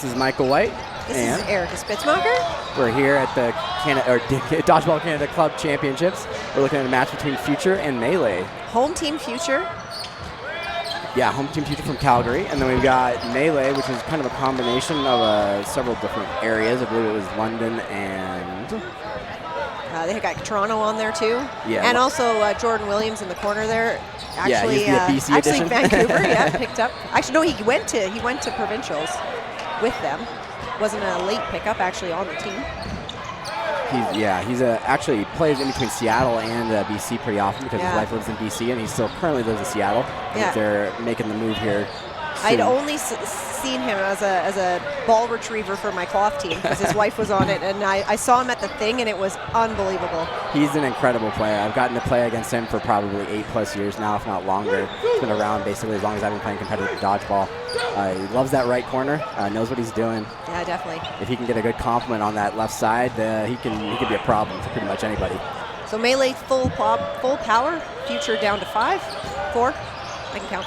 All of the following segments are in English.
This is Michael White. This is Erica Spitzmacher. We're here at the Dodgeball Canada Club Championships. We're looking at a match between Future and Melee. Home team Future. Yeah, home team Future from Calgary. And then we've got Melee, which is kind of a combination of several different areas. I believe it was London and... they got Toronto on there too. Yeah. And also Jordan Williams in the corner there. Actually, yeah, he's the BC edition. Vancouver, yeah, picked up. Actually, no, he went to provincials with them. Wasn't a late pickup, actually, on the team. He's actually plays in between Seattle and BC pretty often because his wife lives in BC and he still currently lives in Seattle. Yeah. They're making the move here soon. I'd only seen him as a ball retriever for my cloth team because his wife was on it, and I saw him at the thing, and it was unbelievable. He's an incredible player. I've gotten to play against him for probably 8+ years now, if not longer. He's been around basically as long as I've been playing competitive dodgeball. He loves that right corner, knows what he's doing. Yeah, definitely. If he can get a good compliment on that left side, he can be a problem for pretty much anybody. So Melee full power, Future down to 4. I can count.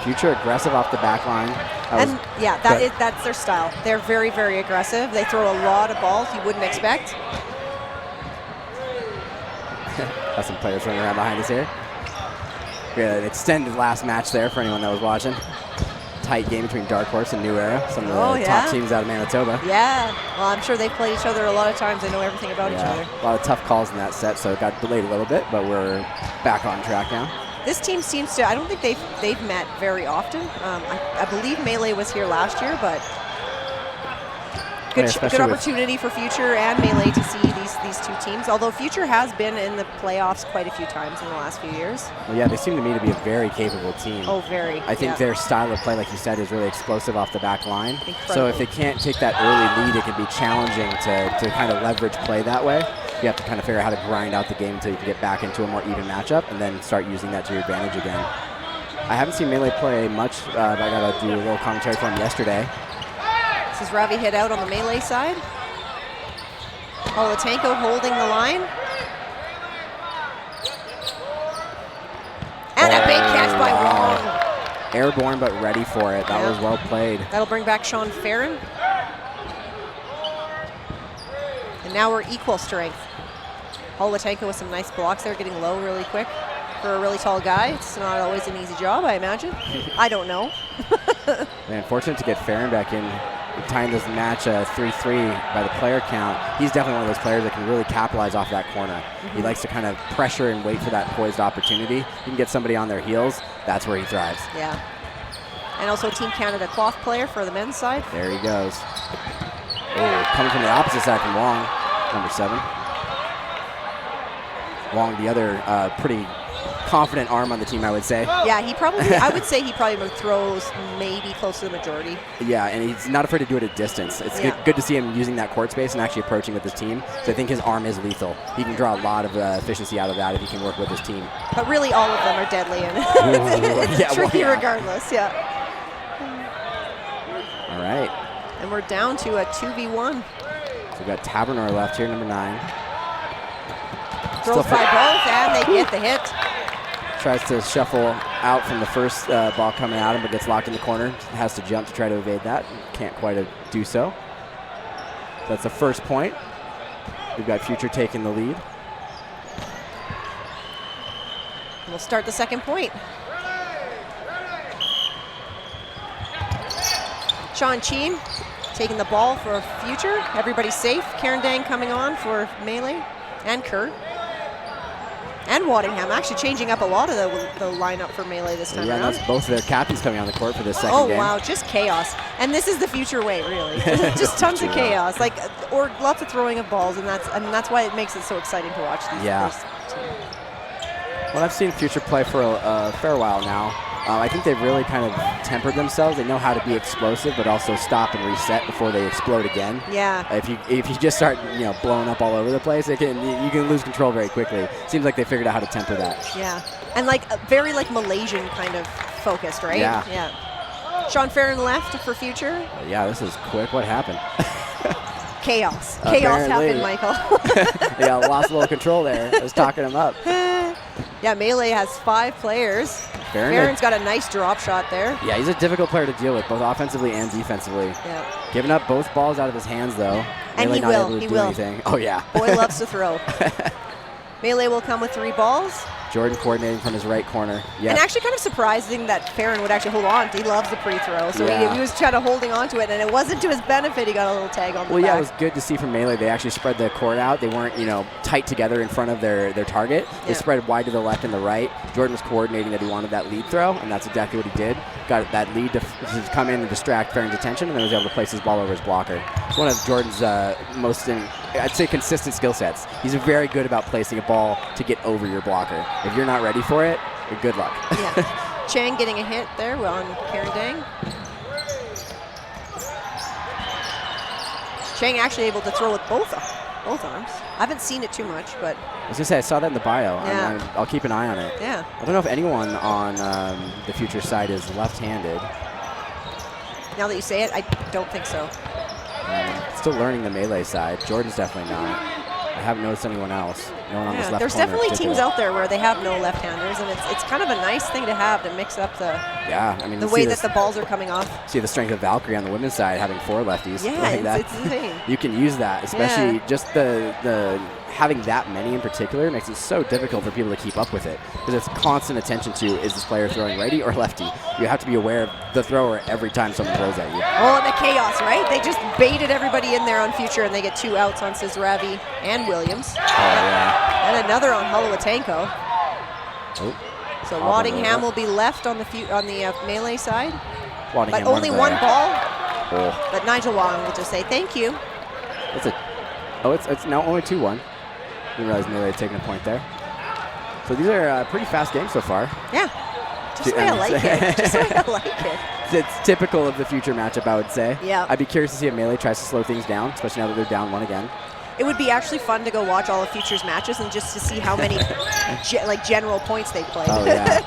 Future aggressive off the back line. That's their style. They're very, very aggressive. They throw a lot of balls you wouldn't expect. Got some players running around behind us here. We had an extended last match there for anyone that was watching. Tight game between Dark Horse and New Era, some of the top teams out of Manitoba. Yeah, well, I'm sure they've played each other a lot of times. They know everything about each other. A lot of tough calls in that set, so it got delayed a little bit, but we're back on track now. This team seems to, I don't think they've met very often. I believe Melee was here last year, but good opportunity for Future and Melee to see these two teams, although Future has been in the playoffs quite a few times in the last few years. Well, yeah, they seem to me to be a very capable team. Oh, very. I think their style of play, like you said, is really explosive off the back line. Incredible. So if they can't take that early lead, it can be challenging to kind of leverage play that way. You have to kind of figure out how to grind out the game until you can get back into a more even matchup and then start using that to your advantage again. I haven't seen Melee play much, but I got to do a little commentary for him yesterday. This is Ravi hit out on the Melee side. Olatenko holding the line. And a big catch by Wong. Airborne, but ready for it. That was well played. That'll bring back Sean Farron. And now we're equal strength. Olatenko with some nice blocks there, getting low really quick. For a really tall guy, it's not always an easy job, I imagine. I don't know. Man, fortunate to get Farron back in. Tying this match 3-3 by the player count. He's definitely one of those players that can really capitalize off that corner. He likes to kind of pressure and wait for that poised opportunity. You can get somebody on their heels, that's where he thrives. Yeah. And also Team Canada cloth player for the men's side. There he goes. Oh, coming from the opposite side from Wong, number 7. Wong, the other pretty confident arm on the team, I would say. Yeah, I would say he probably throws maybe close to the majority. Yeah, and he's not afraid to do it at distance. It's good to see him using that court space and actually approaching with his team. So I think his arm is lethal. He can draw a lot of efficiency out of that if he can work with his team. But really all of them are deadly, and it's tricky regardless, All right. And we're down to a 2v1. So we've got Tabernor left here, number 9. Throws by both, and they get the hit. Tries to shuffle out from the first ball coming at him, but gets locked in the corner. Has to jump to try to evade that. Can't quite do so. That's the first point. We've got Future taking the lead. We'll start the second point. Sean Cheen taking the ball for Future. Everybody's safe. Karen Dang coming on for Melee, and Kurt. And Waddingham actually changing up a lot of the lineup for Melee this time around. Yeah, that's both of their captains coming on the court for this second game. Oh, wow, just chaos. And this is the Future way, really. Just tons of chaos, or lots of throwing of balls, and that's why it makes it so exciting to watch these. Well, I've seen Future play for a fair while now. I think they've really kind of tempered themselves. They know how to be explosive, but also stop and reset before they explode again. Yeah. If you just start blowing up all over the place, you can lose control very quickly. Seems like they figured out how to temper that. Yeah, and very Malaysian kind of focused, right? Yeah. Sean Farron left for Future. Yeah, this is quick. What happened? Chaos. Apparently. Chaos happened, Michael. Yeah, lost a little control there. I was talking him up. Yeah, Melee has 5 players. Farron's got a nice drop shot there. Yeah, he's a difficult player to deal with, both offensively and defensively. Yeah. Giving up both balls out of his hands, though. And Melee he not will. able to He do will. anything. Oh, yeah. Boy loves to throw. Melee will come with 3 balls. Jordan coordinating from his right corner. Yep. And actually kind of surprising that Farron would actually hold on. He loves the pre-throw. So Yeah. he was trying to holding on to it, and it wasn't to his benefit. He got a little tag on the Well, back. yeah, it was good to see from Melee. They actually spread the court out. They weren't, tight together in front of their target. They Yeah. spread wide to the left and the right. Jordan was coordinating that he wanted that lead throw, and that's exactly what he did. Got that lead to come in and distract Farron's attention, and then was able to place his ball over his blocker. It's one of Jordan's most, I'd say, consistent skill sets. He's very good about placing a ball to get over your blocker. If you're not ready for it, good luck. Yeah. Chang getting a hit there on Karen Dang. Chang actually able to throw with both arms. I haven't seen it too much, but I was going to say, I saw that in the bio. Yeah. I'll keep an eye on it. yeah. I don't know if anyone on the future side is left-handed. Now that you say it, I don't think so. Still learning the Melee side. Jordan's definitely not. I haven't noticed anyone else. No one on this Yeah, left there's corner in definitely teams particular. out there where they have no left-handers, and it's kind of a nice thing to have to mix up the you way see that the balls are coming off. see the strength of Valkyrie on the women's side having 4 lefties. Yeah, like that. it's insane. You can use that, especially Yeah. just the having that many in particular makes it so difficult for people to keep up with it because it's constant attention to, is this player throwing righty or lefty? You have to be aware of the thrower every time someone throws at you. Oh, and the chaos, right? They just baited everybody in there on future, and they get 2 outs on Sizravi and Williams. Oh, yeah. And another on Holowatenko. Oh, So Auburn Waddingham over. will be left on the Melee side, Waddingham but only won one there. ball. Oh, But Nigel Wong will just say thank you. it's now only 2-1. Didn't realize Melee had taken a point there. So these are pretty fast games so far. Yeah, just the way I like it. Just the way I like it. It's typical of the future matchup, I would say. Yeah. I'd be curious to see if Melee tries to slow things down, especially now that they're down 1 again. It would be actually fun to go watch all of Future's matches and just to see how many general points they play. Oh, yeah.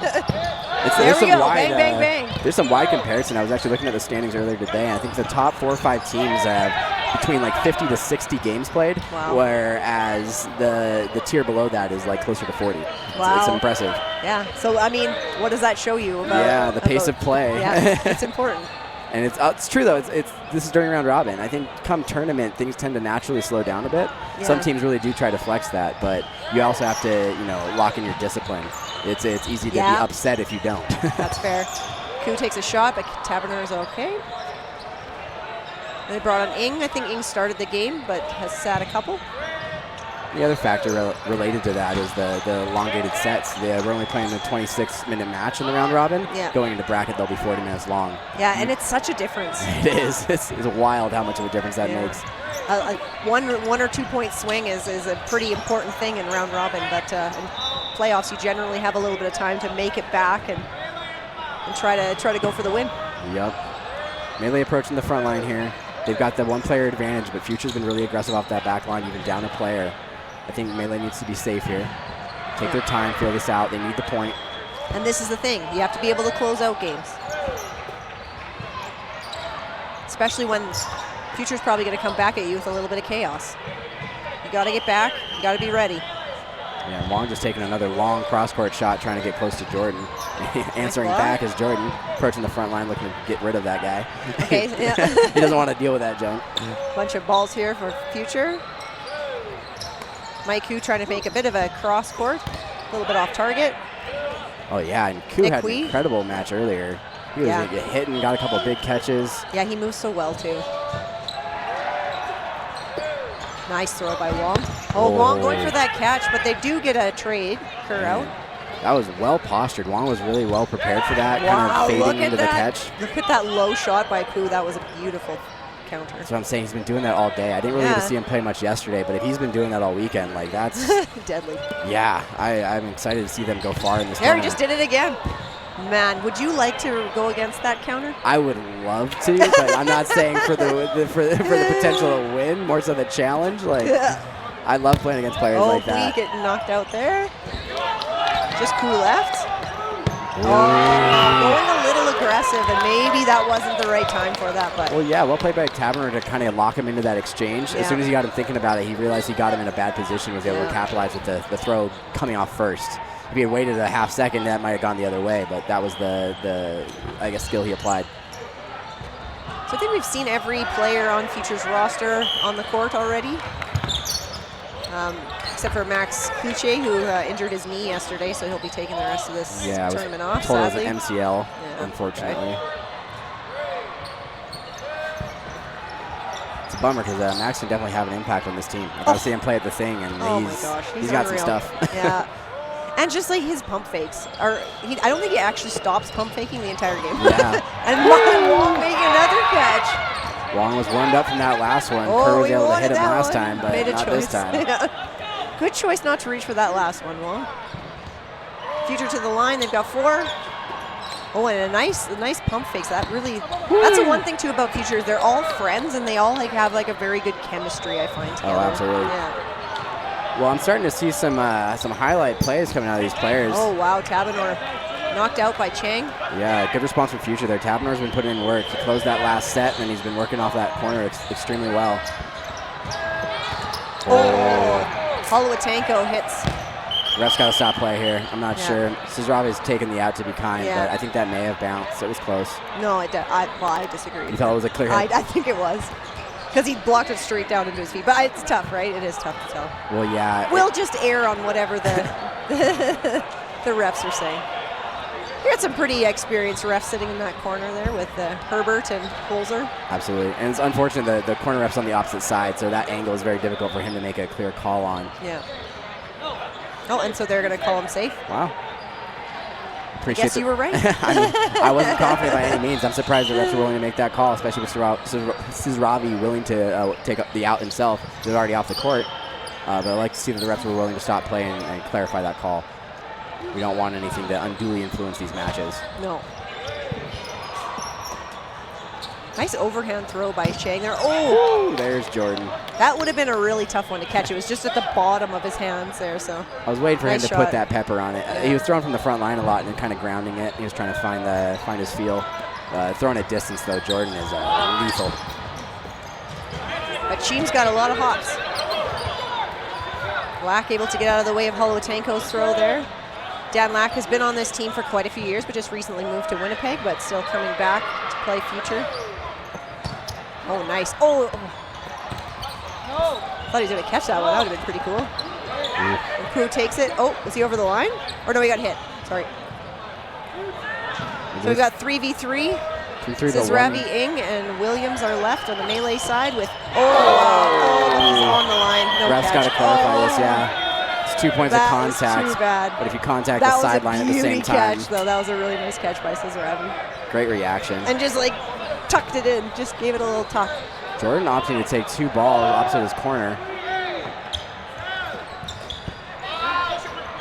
There we go. Bang, bang, bang. There's some wide comparison. I was actually looking at the standings earlier today, and I think the top 4 or 5 teams have between like 50 to 60 games played, Wow. whereas the tier below that is like closer to 40. Wow. It's impressive. Yeah. So I mean, what does that show you about? The pace of play. Yeah, it's important. And it's true though. This is during round robin. I think come tournament things tend to naturally slow down a bit. Yeah. Some teams really do try to flex that, but you also have to lock in your discipline. It's easy to be upset if you don't. That's fair. Koo takes a shot, but Taverner is okay. They brought on Ing. I think Ing started the game, but has sat a couple. The other factor related to that is the elongated sets. We're only playing a 26-minute match in the round robin. Yeah. Going into bracket, they'll be 40 minutes long. Yeah, and it's such a difference. It is. It's wild how much of a difference that Yeah. makes. A 1 or 2 point swing is a pretty important thing in round robin, but in playoffs you generally have a little bit of time to make it back and try to go for the win. Yep. Melee approaching the front line here. They've got the 1-player advantage, but Future's been really aggressive off that back line, even down a player. I think Melee needs to be safe here. Take their time, feel this out. They need the point. And this is the thing. You have to be able to close out games. Especially when Future's probably going to come back at you with a little bit of chaos. You got to get back. You got to be ready. Yeah, Wong just taking another long cross-court shot, trying to get close to Jordan. Answering block. back is Jordan, approaching the front line, looking to get rid of that guy. Okay, yeah. He doesn't want to deal with that junk. Bunch of balls here for Future. Mike Koo trying to make a bit of a cross court, a little bit off target. Oh, yeah, and Koo Nick had an Wee. incredible match earlier. He was hitting, got a couple of big catches. Yeah, he moves so well too. Nice throw by Wong. Oh, Wong going for that catch, but they do get a trade. Kerr out. That was well postured. Wong was really well prepared for that, Wow, kind of look fading at into the that. catch. Look at that low shot by Koo. That was a beautiful counter. That's what I'm saying. He's been doing that all day. I didn't really get to see him play much yesterday, but if he's been doing that all weekend, like that's Deadly. yeah. I'm excited to see them go far in this There, he tournament. just did it again. Man, would you like to go against that counter? I would love to, but I'm not saying for the potential to win, more so the challenge. Like I love playing against players like that. Lee getting knocked out there. Just Koo left. Oh, going a little aggressive, and maybe that wasn't the right time for that. But Well, yeah, well played by Taverner to kind of lock him into that exchange. Yeah. As soon as he got him thinking about it, he realized he got him in a bad position, was able to capitalize with the throw coming off first. If he had waited a half second, that might have gone the other way, but that was the I guess, skill he applied. So I think we've seen every player on Futures roster on the court already, except for Max Kluche, who injured his knee yesterday, so he'll be taking the rest of this tournament off, sadly. Told it was an MCL, unfortunately. Okay. It's a bummer because Max can definitely have an impact on this team. I got to see him play at the thing, and he's got some stuff. Yeah. And just like his pump fakes, I don't think he actually stops pump faking the entire game. Yeah. And Wong making another catch. Wong was warmed up from that last one. Oh, Kerr was able to hit him that last one. time, but Made a not choice. this time. Yeah. Good choice not to reach for that last one, Wong. Future to the line, they've got 4. Oh, and a nice pump fakes. That's the one thing too about Futures. They're all friends, and they all have a very good chemistry, I find, together. Oh, absolutely. Yeah. Well, I'm starting to see some highlight plays coming out of these players. Oh, wow. Tabanor knocked out by Chang. Yeah, good response from Future there. Tabanor's been putting in work. He closed that last set, and he's been working off that corner extremely well. Oh, Holowatenko hits. Ref's got to stop play here. I'm not sure. Sizravi's taken the out to be kind, but I think that may have bounced. It was close. No, I disagree. You thought it was a clear hit? I think it was. Because he blocked it straight down into his feet. But it's tough, right? It is tough to tell. Well, yeah. We'll just err on whatever the refs are saying. We had some pretty experienced refs sitting in that corner there with Herbert and Holzer. Absolutely. And it's unfortunate the corner ref's on the opposite side, so that angle is very difficult for him to make a clear call on. Yeah. Oh, and so they're going to call him safe? Wow. Guess you were right. I wasn't confident by any means. I'm surprised the refs were willing to make that call, especially with Sizravi willing to take up the out himself. They're already off the court. But I'd like to see that the refs were willing to stop play and clarify that call. We don't want anything to unduly influence these matches. No. Nice overhand throw by Chang there. Oh! Ooh, there's Jordan. That would have been a really tough one to catch. It was just at the bottom of his hands there, so. I was waiting for him to put that pepper on it. Yeah. He was throwing from the front line a lot and then kind of grounding it. He was trying to find his feel. Throwing at distance, though, Jordan is lethal. But Cheem's got a lot of hops. Lack able to get out of the way of Holowatenko's throw there. Dan Lack has been on this team for quite a few years, but just recently moved to Winnipeg, but still coming back to play Future. Oh, nice. Oh! Thought he was going to catch that one. That would have been pretty cool. And Crew takes it. Oh, was he over the line? Or no, he got hit. Sorry. So we've got 3v3. Sizravi, Ing, and Williams are left on the melee side with, he's on the line. No Ref's got to clarify this, yeah. It's 2 points of contact. That was too bad. But if you contact the sideline at the same time. That was a beauty catch, though. That was a really nice catch by Sizravi. Great reaction. And just tucked it in, just gave it a little tuck. Jordan opting to take 2 balls opposite his corner.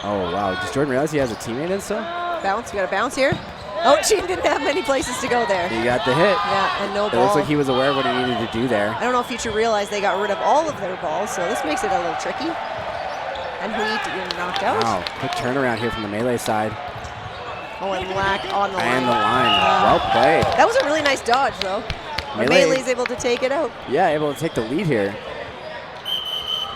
Oh, wow. Does Jordan realize he has a teammate in still? Bounce. You got a bounce here. Oh, Cheem didn't have many places to go there. He got the hit. Yeah, and no ball. It looks like he was aware of what he needed to do there. I don't know if Future realized they got rid of all of their balls, so this makes it a little tricky. And Hui getting knocked out. Wow, quick turnaround here from the melee side. Oh, and Lack on the line. And the line. Well played. That was a really nice dodge, though. Melee's able to take it out. Yeah, able to take the lead here.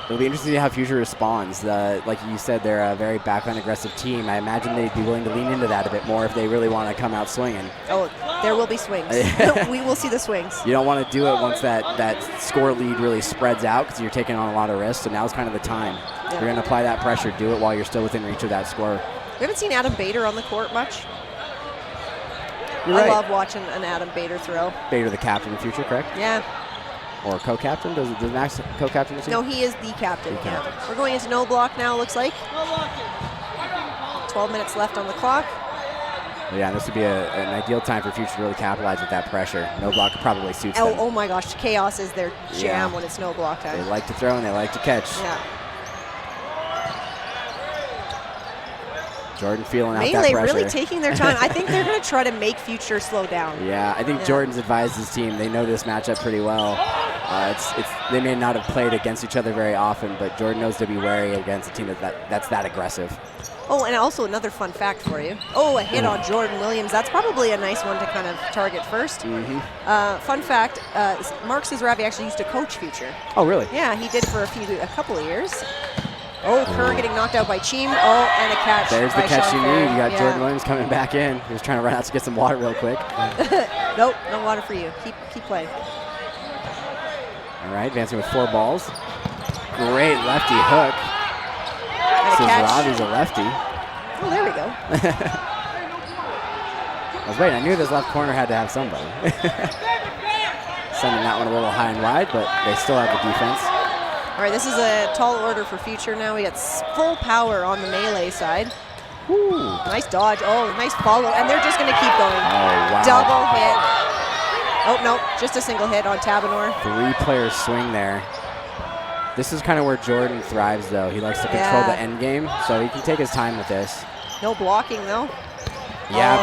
It'll be interesting to see how Future responds. Like you said, they're a very backline aggressive team. I imagine they'd be willing to lean into that a bit more if they really want to come out swinging. Oh, there will be swings. We will see the swings. You don't want to do it once that score lead really spreads out because you're taking on a lot of risks. So now's kind of the time. Yeah. You're going to apply that pressure. Do it while you're still within reach of that score. We haven't seen Adam Bader on the court much. You're right. I love watching an Adam Bader throw. Bader, the captain of Future, correct? Yeah. Or co-captain? Does Max co-captain the team? No, he is the captain. We're going into no block now, looks like. 12 minutes left on the clock. Well, yeah, this would be an ideal time for Future to really capitalize with that pressure. No block probably suits them. Oh my gosh, chaos is their jam when it's no block time. They like to throw and they like to catch. Yeah. Jordan feeling out that Melee pressure. really taking their time. I think they're going to try to make Future slow down. Yeah, I think Jordan's advised his team. They know this matchup pretty well. They may not have played against each other very often, but Jordan knows to be wary against a team that's that aggressive. Oh, and also another fun fact for you. Oh, a hit on Jordan Williams. That's probably a nice one to kind of target first. Fun fact, Mark Sizravi actually used to coach Future. Oh, really? Yeah, he did for a couple of years. Oh, Kerr getting knocked out by Cheem. Oh, and a catch. There's the catch Sean you Fair. need. You got Yeah. Jordan Williams coming back in. He was trying to run out to get some water real quick. Nope, no water for you. Keep playing. All right, advancing with 4 balls. Great lefty hook. And a Says catch. Robbie's a lefty. Oh, there we go. I was waiting. I knew this left corner had to have somebody. Sending that one a little high and wide, but they still have the defense. All right, this is a tall order for future now. We got full power on the melee side. Woo. Nice dodge. Oh, nice follow. And they're just going to keep going. Oh, wow. Double hit. Oh, no, just a single hit on Tabinor. 3-player swing there. This is kind of where Jordan thrives, though. He likes to control the end game, so he can take his time with this. No blocking, though. Yeah,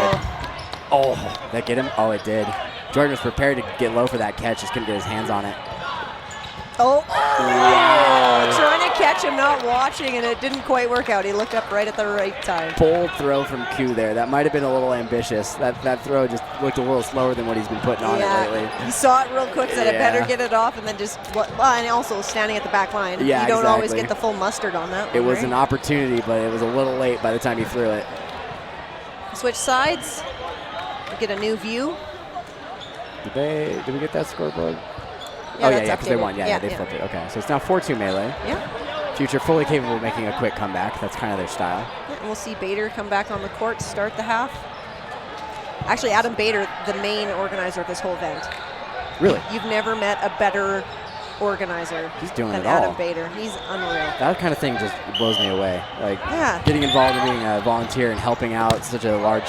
but that get him? Oh, it did. Jordan was prepared to get low for that catch, just couldn't get his hands on it. Oh, Wow. trying to catch him, not watching, and it didn't quite work out. He looked up right at the right time. Bold throw from Q there. That might have been a little ambitious. That throw just looked a little slower than what he's been putting on it lately. He saw it real quick, said it better Yeah. get it off, and then and also standing at the back line. Yeah, you don't always exactly. get the full mustard on that. It one, was right? an opportunity, but it was a little late by the time he threw it. Switch sides. We get a new view. Did we get that scoreboard? Yeah, Oh, that's yeah, because they updated. won. Yeah, they flipped it. Okay, so it's now 4-2 melee. Yeah. Future fully capable of making a quick comeback. That's kind of their style. Yeah, and we'll see Bader come back on the court to start the half. Actually, Adam Bader, the main organizer of this whole event. Really? You've never met a better organizer He's doing than it all. Adam Bader. He's unreal. That kind of thing just blows me away. Like, Yeah. getting involved in being a volunteer and helping out such a large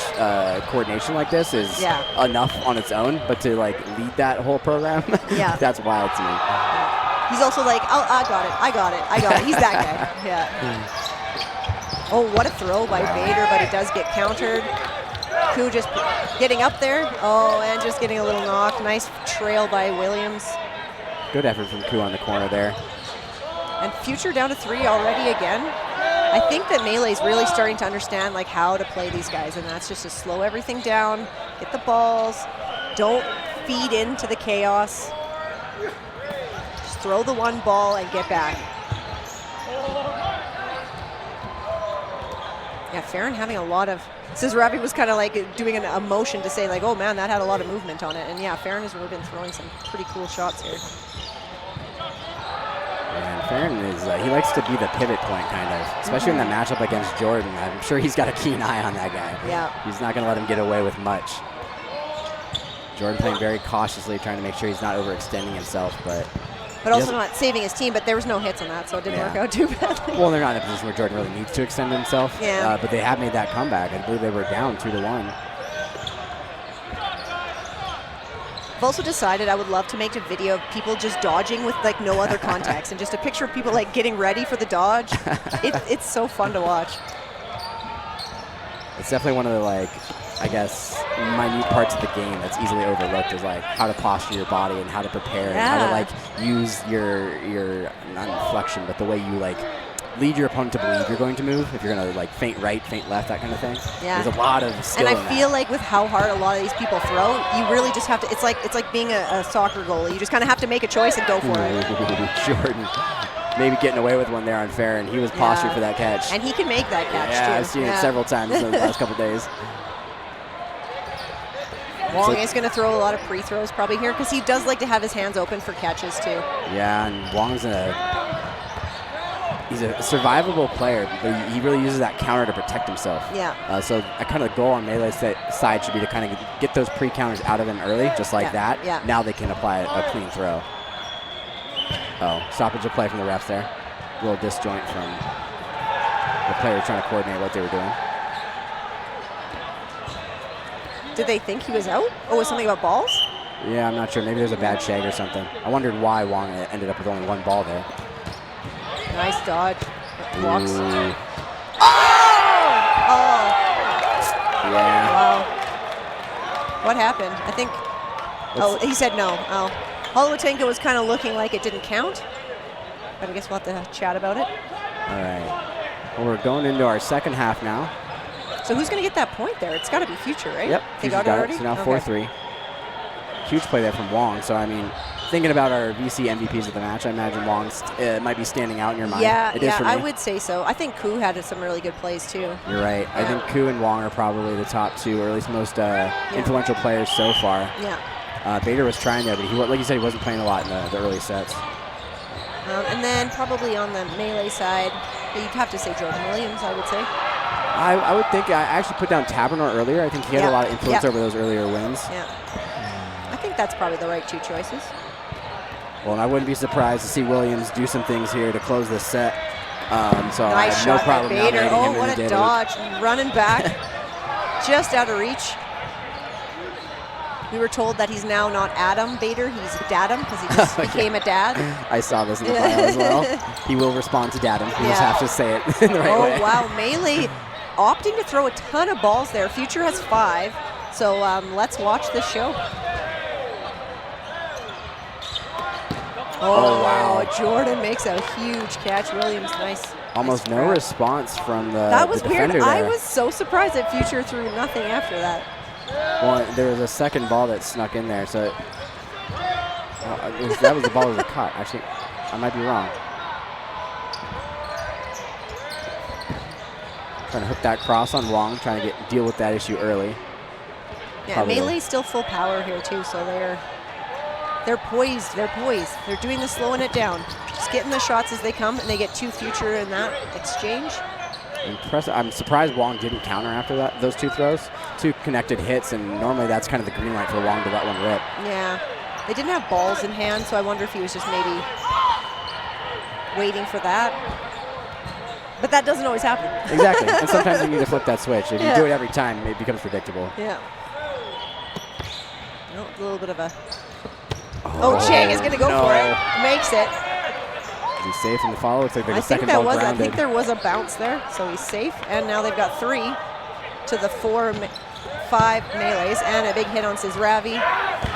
coordination like this is enough on its own, but to like lead that whole program, that's wild to me. He's also like, oh, I got it. He's that guy. Yeah. Oh, what a throw by Bader, but it does get countered. Koo just getting up there. Oh, and just getting a little knock. Nice trail by Williams. Good effort from Koo on the corner there. And Future down to 3 already again. I think that Melee's really starting to understand like how to play these guys, and that's just to slow everything down, get the balls, don't feed into the chaos. Just throw the one ball and get back. Yeah, Farron having a lot of, says Ravi was kind of like doing a motion to say like, oh man, that had a lot of movement on it. And yeah, Farron has really been throwing some pretty cool shots here. And Farron is, he likes to be the pivot point kind of, especially in that matchup against Jordan. I'm sure he's got a keen eye on that guy. Yeah. He's not going to let him get away with much. Jordan playing very cautiously, trying to make sure he's not overextending himself, but also not saving his team, but there was no hits on that, so it didn't work out too badly. Well, they're not in a position where Jordan really needs to extend himself. Yeah. But they have made that comeback. I believe they were down 2-1. I've also decided I would love to make a video of people just dodging with like no other context and just a picture of people like getting ready for the dodge. It's so fun to watch. It's definitely one of the, like, I guess, minute parts of the game that's easily overlooked is like how to posture your body and how to prepare and how to like use your not inflection, but the way you like lead your opponent to believe you're going to move. If you're going to like feint right, feint left, that kind of thing. Yeah. There's a lot of skill And in I that. feel like with how hard a lot of these people throw, you really just have to, it's like being a soccer goalie. You just kind of have to make a choice and go for it. Jordan maybe getting away with one there on Fair, and he was postured for that catch. And he can make that catch too. Yeah, I've seen it several times in the last couple days. Wong is going to throw a lot of pre-throws probably here because he does like to have his hands open for catches too. Yeah, and Wong's he's a survivable player, but he really uses that counter to protect himself. Yeah. So a kind of goal on Melee's side should be to kind of get those pre-counters out of him early, just like that. Yeah. Now they can apply a clean throw. Oh, stoppage of play from the refs there. A little disjoint from the player trying to coordinate what they were doing. Did they think he was out? Oh, was something about balls? Yeah, I'm not sure. Maybe there's a bad shag or something. I wondered why Wong ended up with only one ball there. Nice dodge. Blocks. Ooh. Oh! Yeah. Wow. What happened? I think, he said no. Oh. Holowatenka was kind of looking like it didn't count, but I guess we'll have to chat about it. All right. Well, we're going into our second half now. So who's going to get that point there? It's got to be Future, right? Yep. They Future's got it already? So now Okay. 4-3. Huge play there from Wong. So, I mean, thinking about our VC MVPs of the match, I imagine Wong might be standing out in your mind. Yeah, it is for me. I would say so. I think Koo had some really good plays too. You're right. Yeah. I think Koo and Wong are probably the top two, or at least most influential players so far. Yeah. Bader was trying there, but like you said, he wasn't playing a lot in the early sets. And then probably on the melee side, you'd have to say Jordan Williams, I would say. I would think I actually put down Tabernor earlier. I think he had a lot of influence over those earlier wins. Yeah. I think that's probably the right two choices. Well, and I wouldn't be surprised to see Williams do some things here to close this set. So nice I have shot no problem by Bader. nominating him Oh, what in the a day. dodge. Running back. Just out of reach. We were told that he's now not Adam Bader, he's Dadam, because he just became a dad. I saw this in the bio as well. He will respond to Dadam. You just have to say it in the right way. Oh, wow. Melee opting to throw a ton of balls there. Future has 5. So let's watch this show. Oh, wow. Jordan makes a huge catch. Williams, nice. Almost no response from the That was the weird. defender there. I was so surprised that Future threw nothing after that. Well, there was a second ball that snuck in there, so that was the ball that was caught. Actually, I might be wrong. Trying to hook that cross on Wong, trying to deal with that issue early. Yeah, Probably. Melee's still full power here too, so they're poised. They're poised. They're doing the slowing it down, just getting the shots as they come, and they get 2 Future in that exchange. Impressive. I'm surprised Wong didn't counter after those 2 throws. 2 connected hits, and normally that's kind of the green light for Wong to let one rip. Yeah, they didn't have balls in hand, so I wonder if he was just maybe waiting for that. But that doesn't always happen. Exactly, and sometimes you need to flip that switch. If you do it every time, it becomes predictable. Yeah. Oh, a little bit of a... Oh, Chang is going to go for it. Makes it. Is he safe in the follow? Looks like there's a I second ball grounded. I think there was a bounce there, so he's safe. And now they've got 3 to the 5 melees, and a big hit on Sizravi.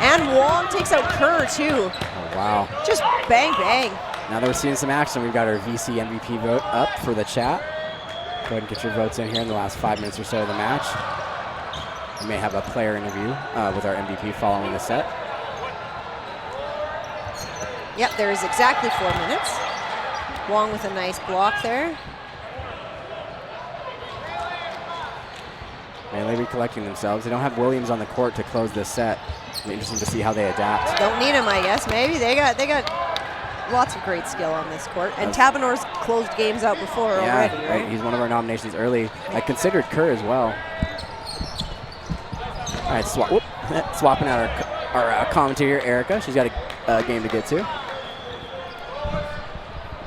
And Wong takes out Kerr, too. Oh, wow. Just bang, bang. Now that we're seeing some action, we've got our VC MVP vote up for the chat. Go ahead and get your votes in here in the last 5 minutes or so of the match. We may have a player interview with our MVP following the set. Yep, there is exactly 4 minutes. Wong with a nice block there. Melee recollecting themselves. They don't have Williams on the court to close this set. It'll be interesting to see how they adapt. Don't need him, I guess. Maybe they got lots of great skill on this court. And Tabanor's closed games out before already, right? He's one of our nominations early. I considered Kerr as well. All right, swapping out our commentator, Erica. She's got a game to get to.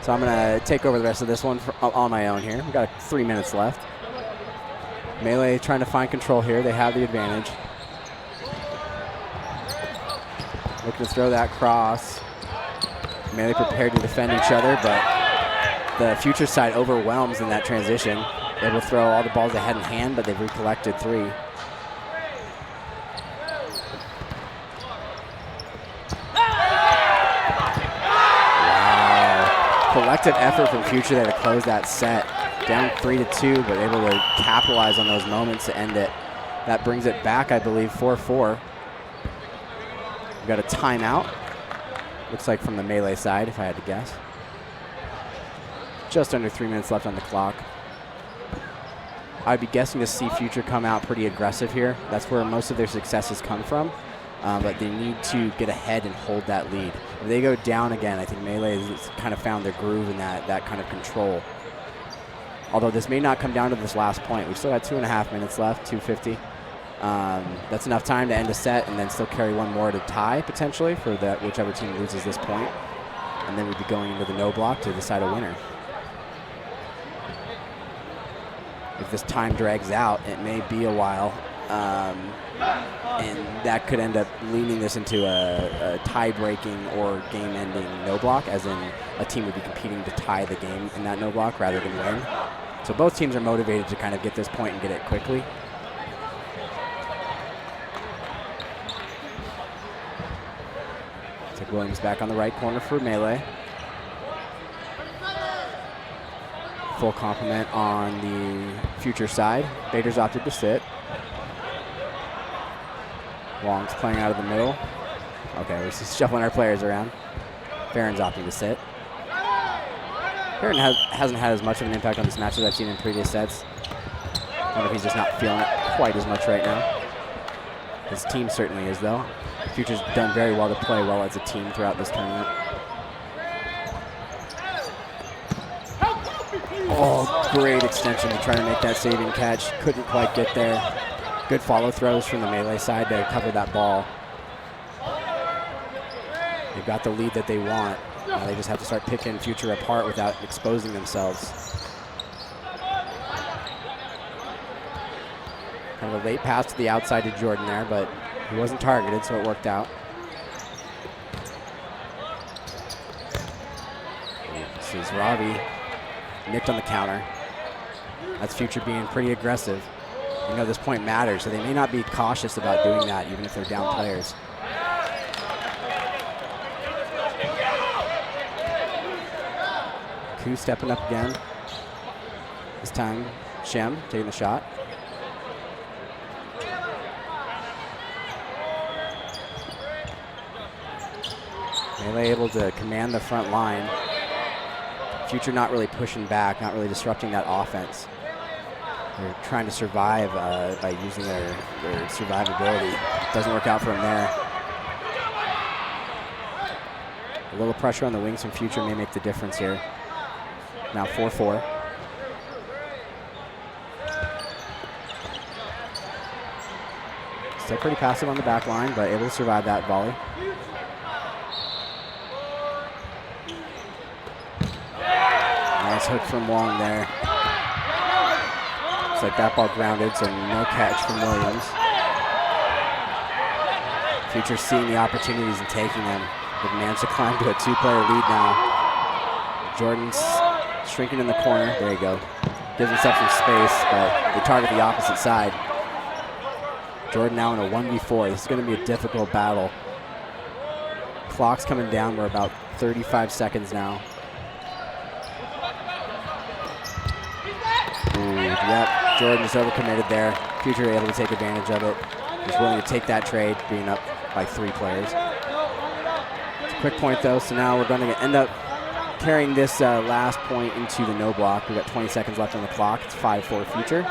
So I'm going to take over the rest of this one on my own here. We've got 3 minutes left. Melee trying to find control here. They have the advantage. Looking to throw that cross. Melee prepared to defend each other, but the Future side overwhelms in that transition. They will throw all the balls they had in hand, but they've recollected 3. Wow. Collective effort from Future there to close that set. Down 3-2, but able to capitalize on those moments to end it. That brings it back, I believe, 4-4. We've got a timeout. Looks like from the Melee side, if I had to guess. Just under 3 minutes left on the clock. I'd be guessing to see Future come out pretty aggressive here. That's where most of their successes come from. But they need to get ahead and hold that lead. If they go down again, I think Melee has kind of found their groove in that kind of control. Although this may not come down to this last point. We've still got 2.5 minutes left, 2:50. That's enough time to end a set and then still carry one more to tie, potentially, for whichever team loses this point. And then we'd be going into the no block to decide a winner. If this time drags out, it may be a while. And that could end up leaning this into a tie-breaking or game-ending no block, as in a team would be competing to tie the game in that no block rather than win. So both teams are motivated to kind of get this point and get it quickly. Looks like Williams back on the right corner for Melee. Full complement on the Future side. Bader's opted to sit. Wong's playing out of the middle. Okay, we're just shuffling our players around. Farron's opting to sit. Farron hasn't had as much of an impact on this match as I've seen in previous sets. I wonder if he's just not feeling it quite as much right now. His team certainly is, though. Future's done very well to play well as a team throughout this tournament. Oh, great extension to try to make that saving catch. Couldn't quite get there. Good follow throws from the Melee side to cover that ball. They've got the lead that they want. Now they just have to start picking Future apart without exposing themselves. Kind of a late pass to the outside to Jordan there, but he wasn't targeted, so it worked out. This is Robbie. Nicked on the counter. That's Future being pretty aggressive. You know, this point matters, so they may not be cautious about doing that, even if they're down players. Ku stepping up again. This time, Shem taking the shot. Melee able to command the front line. Future not really pushing back, not really disrupting that offense. They're trying to survive by using their survivability. Doesn't work out for them there. A little pressure on the wings from Future may make the difference here. Now 4-4. Still pretty passive on the back line, but able to survive that volley. Nice hook from Wong there. Looks like that ball grounded, so no catch from Williams. Future seeing the opportunities and taking them. They've managed to climb to a 2-player lead now. Jordan's shrinking in the corner. There you go. Gives himself some space, but they target the opposite side. Jordan now in a 1v4. This is going to be a difficult battle. Clock's coming down. We're about 35 seconds now. Ooh, yep, Jordan just overcommitted there. Future able to take advantage of it. He's willing to take that trade, being up by 3 players. It's a quick point though, so now we're going to end up carrying this last point into the no block. We've got 20 seconds left on the clock. It's 5-4 Future.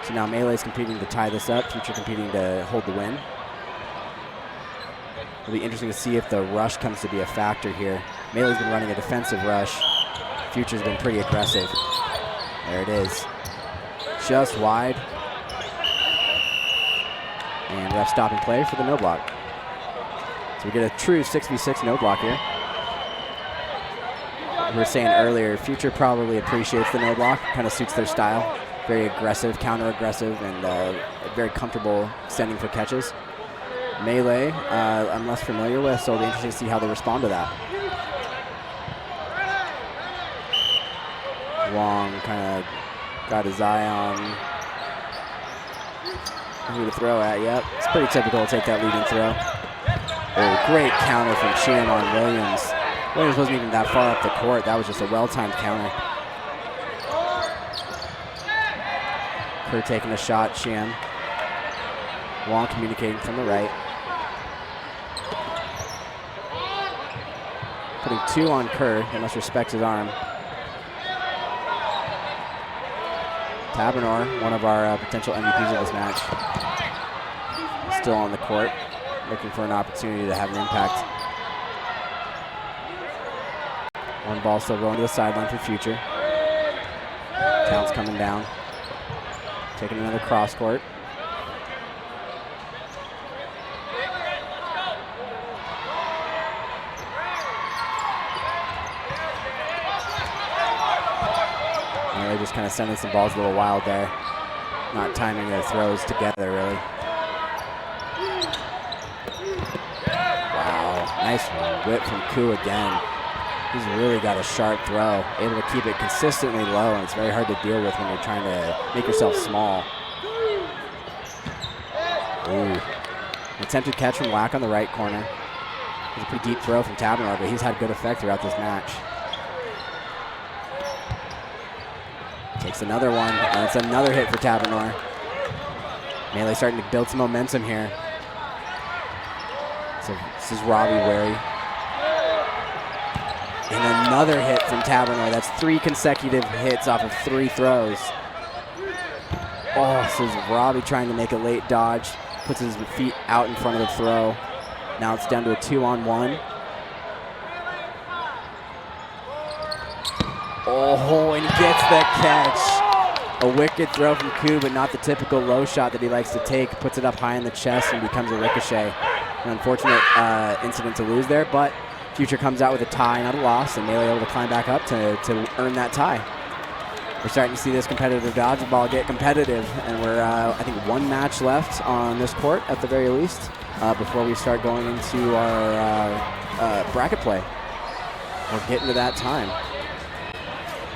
So now Melee's competing to tie this up. Future competing to hold the win. It'll be interesting to see if the rush comes to be a factor here. Melee's been running a defensive rush. Future's been pretty aggressive. There it is. Just wide. And ref stopping play for the no block. So we get a true 6v6 no block here. We were saying earlier, Future probably appreciates the no block. Kind of suits their style. Very aggressive, counter-aggressive, and very comfortable sending for catches. Melee, I'm less familiar with, so it'll be interesting to see how they respond to that. Wong kind of got his eye on who to throw at. Yep, it's pretty typical to take that leading throw. Oh, great counter from Chim on Williams. Williams wasn't even that far up the court. That was just a well-timed counter. Kerr taking a shot, Chim. Wong communicating from the right. Putting 2 on Kerr. He must respect his arm. Tabernor, one of our potential MVPs of this match, still on the court, looking for an opportunity to have an impact. One ball still going to the sideline for Future. Towns coming down, taking another cross court. They're just kind of sending some balls a little wild there. Not timing their throws together, really. Wow, nice whip from Ku again. He's really got a sharp throw, able to keep it consistently low, and it's very hard to deal with when you're trying to make yourself small. Ooh. Attempted catch from Lack on the right corner. It was a pretty deep throw from Tabernor, but he's had good effect throughout this match. Takes another one, and it's another hit for Tabernor. Melee starting to build some momentum here. So this is Robbie wary. And another hit from Tabernoy. That's 3 consecutive hits off of 3 throws. Oh, this is Robbie trying to make a late dodge. Puts his feet out in front of the throw. Now it's down to a 2-on-1. Oh, and he gets the catch. A wicked throw from Koo, but not the typical low shot that he likes to take. Puts it up high in the chest and becomes a ricochet. An unfortunate incident to lose there, but Future comes out with a tie, not a loss, and Melee able to climb back up to earn that tie. We're starting to see this competitive dodgeball get competitive, and we're, I think, 1 match left on this court at the very least before we start going into our bracket play. We're getting to that time.